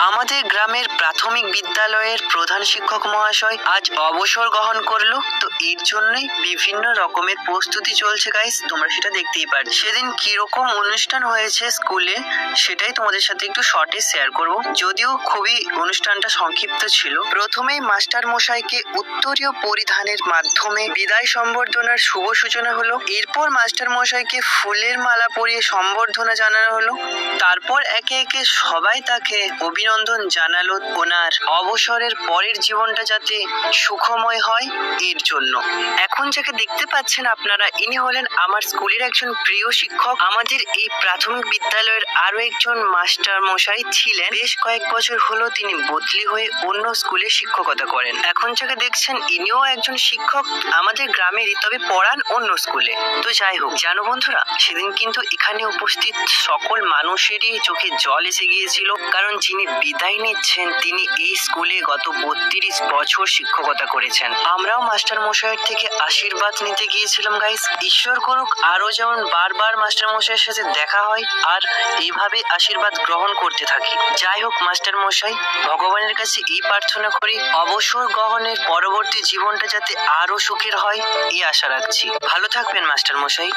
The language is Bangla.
আমাদের গ্রামের প্রাথমিক বিদ্যালয়ের প্রধান শিক্ষক মহাশয় আজ অবসর গ্রহণ করলো, তো এর জন্যই বিভিন্ন রকমের প্রস্তুতি চলছে গাইস। তোমরা সেটা দেখতেই পারছো। সেদিন কিরকম অনুষ্ঠান হয়েছে স্কুলে সেটাই তোমাদের সাথে একটু শর্টে শেয়ার করব, যদিও খুবই অনুষ্ঠানটা সংক্ষিপ্ত ছিল। প্রথমেই মাস্টার মশাইকে উত্তরীয় পরিধানের মাধ্যমে বিদায় সম্বর্ধনার শুভ সূচনা হলো। এরপর মাস্টার মশাইকে ফুলের মালা পরিয়ে সম্বর্ধনা জানানো হলো। তারপর একে একে সবাই তাকে অভিনন্দন জানালো ওনার অবসরের পরের জীবনটা যাতে সুখময় হয় এর জন্য। এখন যাকে দেখতে পাচ্ছেন আপনারা, ইনি হলেন আমার স্কুলের একজন প্রিয় শিক্ষক। আমাদের এই প্রাথমিক বিদ্যালয়ের আরো একজন মাস্টার মশাই ছিলেন। বেশ কয়েক বছর হলো তিনি বদলি হয়ে অন্য স্কুলে শিক্ষকতা করেন। এখন যাকে দেখছেন ইনিও একজন শিক্ষক আমাদের গ্রামেরই, তবে পড়ান অন্য স্কুলে। তো যাই হোক, জানো বন্ধুরা, সেদিন কিন্তু এখানে উপস্থিত সকল মানুষেরই চোখে জল এসে গিয়েছিল, কারণ যিনি বিদায় নিচ্ছেন তিনি এই স্কুলে গত 32 বছর শিক্ষকতা করেছেন। আমরাও মাস্টার মশাইয়ের থেকে আশীর্বাদ নিতে গিয়েছিলাম গাইস। ঈশ্বর করুক আরো যেমন বারবার মাস্টার মশাইয়ের সাথে দেখা হয় আর এইভাবে আশীর্বাদ গ্রহণ করতে থাকি। যাই হোক মাস্টার মশাই, ভগবানের কাছে এই প্রার্থনা করি অবসর গ্রহণের পরবর্তী জীবনটা যাতে আরো সুখের হয় এই আশা রাখছি। ভালো থাকবেন মাস্টার মশাই।